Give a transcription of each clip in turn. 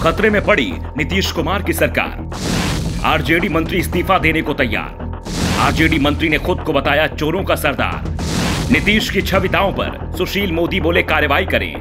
खतरे में पड़ी नीतीश कुमार की सरकार। आरजेडी मंत्री इस्तीफा देने को तैयार। आरजेडी मंत्री ने खुद को बताया चोरों का सरदार। नीतीश की छवि दांव पर, सुशील मोदी बोले कार्रवाई करें।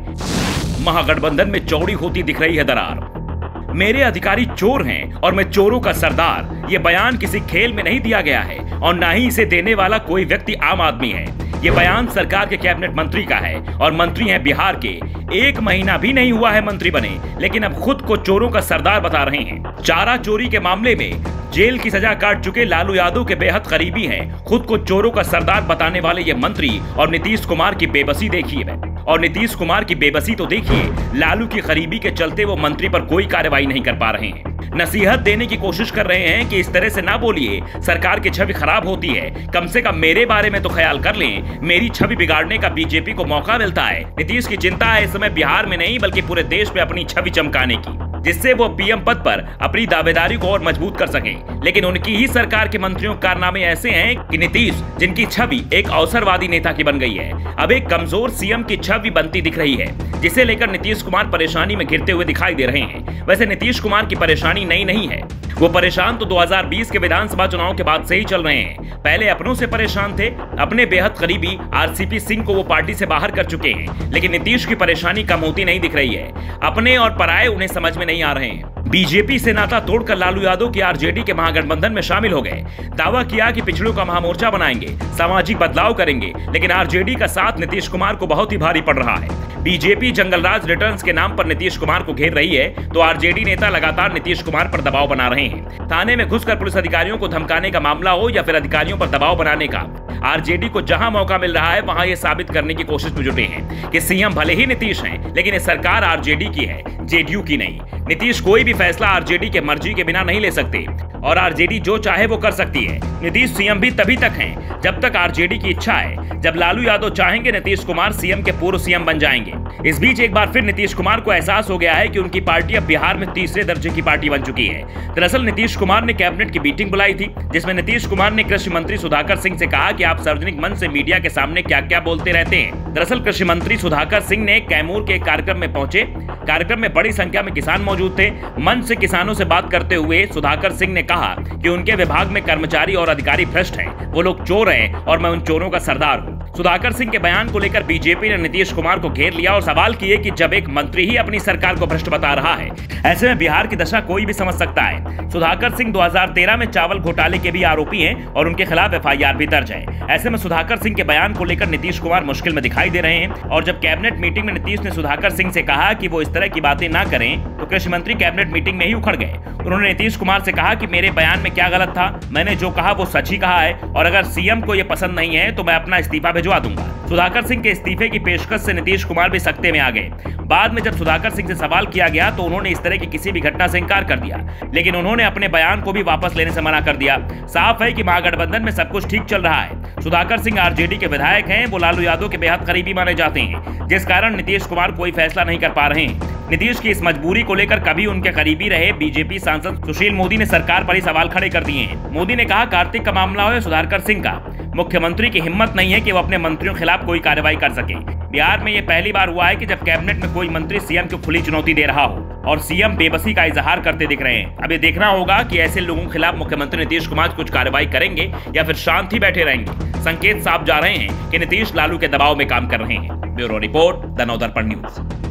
महागठबंधन में चौड़ी होती दिख रही है दरार। मेरे अधिकारी चोर हैं और मैं चोरों का सरदार, ये बयान किसी खेल में नहीं दिया गया है और ना ही इसे देने वाला कोई व्यक्ति आम आदमी है। ये बयान सरकार के कैबिनेट मंत्री का है और मंत्री हैं बिहार के। 1 महीना भी नहीं हुआ है मंत्री बने, लेकिन अब खुद को चोरों का सरदार बता रहे हैं। चारा चोरी के मामले में जेल की सजा काट चुके लालू यादव के बेहद करीबी हैं। खुद को चोरों का सरदार बताने वाले ये मंत्री और नीतीश कुमार की बेबसी देखिए। और नीतीश कुमार की बेबसी तो देखिए, लालू की करीबी के चलते वो मंत्री पर कोई कार्रवाई नहीं कर पा रहे हैं। नसीहत देने की कोशिश कर रहे हैं कि इस तरह से ना बोलिए, सरकार की छवि खराब होती है, कम से कम मेरे बारे में तो ख्याल कर लें। मेरी छवि बिगाड़ने का बीजेपी को मौका मिलता है। नीतीश की चिंता है इस समय बिहार में नहीं बल्कि पूरे देश में अपनी छवि चमकाने की, जिससे वो पीएम पद पर अपनी दावेदारी को और मजबूत कर सकें। लेकिन उनकी ही सरकार के मंत्रियों के कारनामे ऐसे हैं कि नीतीश, जिनकी छवि एक अवसरवादी नेता की बन गई है, अब एक कमजोर सीएम की छवि बनती दिख रही है, जिसे लेकर नीतीश कुमार परेशानी में घिरते हुए दिखाई दे रहे हैं। वैसे नीतीश कुमार की परेशानी नई नहीं है। वो परेशान तो 2020 के विधानसभा चुनाव के बाद से ही चल रहे हैं। पहले अपनों से परेशान थे, अपने बेहद करीबी आरसीपी सिंह को वो पार्टी से बाहर कर चुके हैं, लेकिन नीतीश की परेशानी कम होती नहीं दिख रही है। अपने और पराये उन्हें समझ में नहीं आ रहे हैं। बीजेपी से नाता तोड़कर लालू यादव की आरजेडी के महागठबंधन में शामिल हो गए। दावा किया कि पिछड़ों का महामोर्चा बनाएंगे, सामाजिक बदलाव करेंगे, लेकिन आरजेडी का साथ नीतीश कुमार को बहुत ही भारी पड़ रहा है। बीजेपी जंगलराज रिटर्न्स के नाम पर नीतीश कुमार को घेर रही है, तो आरजेडी नेता लगातार नीतीश कुमार पर दबाव बना रहे हैं। थाने में घुसकर पुलिस अधिकारियों को धमकाने का मामला हो या फिर अधिकारियों पर दबाव बनाने का, आरजेडी को जहां मौका मिल रहा है वहां ये साबित करने की कोशिश में जुटे हैं कि सीएम भले ही नीतीश हैं, लेकिन ये सरकार आरजेडी की है, जेडीयू की नहीं। नीतीश कोई भी फैसला आरजेडी के मर्जी के बिना नहीं ले सकते और आरजेडी जो चाहे वो कर सकती है। नीतीश सीएम भी तभी तक हैं जब तक आरजेडी की इच्छा है। जब लालू यादव चाहेंगे, नीतीश कुमार सीएम के पूर्व सीएम बन जाएंगे। इस बीच एक बार फिर नीतीश कुमार को एहसास हो गया है कि उनकी पार्टी अब बिहार में तीसरे दर्जे की पार्टी बन चुकी है। दरअसल नीतीश कुमार ने कैबिनेट की मीटिंग बुलाई थी, जिसमें नीतीश कुमार ने कृषि मंत्री सुधाकर सिंह से कहा कि आप सार्वजनिक मंच से मीडिया के सामने क्या क्या बोलते रहते हैं। दरअसल कृषि मंत्री सुधाकर सिंह ने कैमूर के कार्यक्रम में पहुंचे। कार्यक्रम में बड़ी संख्या में किसान मौजूद थे। मंच से किसानों से बात करते हुए सुधाकर सिंह ने कहा कि उनके विभाग में कर्मचारी और अधिकारी भ्रष्ट हैं, वो लोग चोर हैं और मैं उन चोरों का सरदार हूं। सुधाकर सिंह के बयान को लेकर बीजेपी ने नीतीश कुमार को घेर लिया और सवाल किए कि जब एक मंत्री ही अपनी सरकार को भ्रष्ट बता रहा है, ऐसे में बिहार की दशा कोई भी समझ सकता है। सुधाकर सिंह 2013 में चावल घोटाले के भी आरोपी हैं और उनके खिलाफ एफआईआर भी दर्ज है। ऐसे में सुधाकर सिंह के बयान को लेकर नीतीश कुमार मुश्किल में दिखाई दे रहे हैं। और जब कैबिनेट मीटिंग में नीतीश ने सुधाकर सिंह से कहा कि वो इस तरह की बातें ना करें, तो कृषि मंत्री कैबिनेट मीटिंग में ही उखड़ गए। उन्होंने नीतीश कुमार से कहा कि मेरे बयान में क्या गलत था, मैंने जो कहा वो सच ही कहा है और अगर सीएम को ये पसंद नहीं है तो मैं अपना इस्तीफा भिजवा दूंगा। सुधाकर सिंह के इस्तीफे की पेशकश से नीतीश कुमार भी सख्ते में आ गए। बाद में जब सुधाकर सिंह से सवाल किया गया तो उन्होंने इस तरह की किसी भी घटना से इंकार कर दिया, लेकिन उन्होंने अपने बयान को भी वापस लेने से मना कर दिया। साफ है कि महागठबंधन में सब कुछ ठीक चल रहा है। सुधाकर सिंह आरजेडी के विधायक हैं, वो लालू यादव के बेहद करीबी माने जाते हैं, जिस कारण नीतीश कुमार कोई फैसला नहीं कर पा रहे हैं। नीतीश की इस मजबूरी को लेकर कभी उनके करीबी रहे बीजेपी सांसद सुशील मोदी ने सरकार पर ही सवाल खड़े कर दिए हैं। मोदी ने कहा कार्तिक का मामला हो या सुधाकर सिंह का, मुख्यमंत्री की हिम्मत नहीं है कि वो अपने मंत्रियों के खिलाफ कोई कार्रवाई कर सके। बिहार में ये पहली बार हुआ है कि जब कैबिनेट में कोई मंत्री सीएम को खुली चुनौती दे रहा हो और सीएम बेबसी का इजहार करते दिख रहे हैं। अब ये देखना होगा कि ऐसे लोगों के खिलाफ मुख्यमंत्री नीतीश कुमार कुछ कार्रवाई करेंगे या फिर शांत ही बैठे रहेंगे। संकेत साफ जा रहे हैं कि नीतीश लालू के दबाव में काम कर रहे हैं। Bureau report, the Navdarpan news.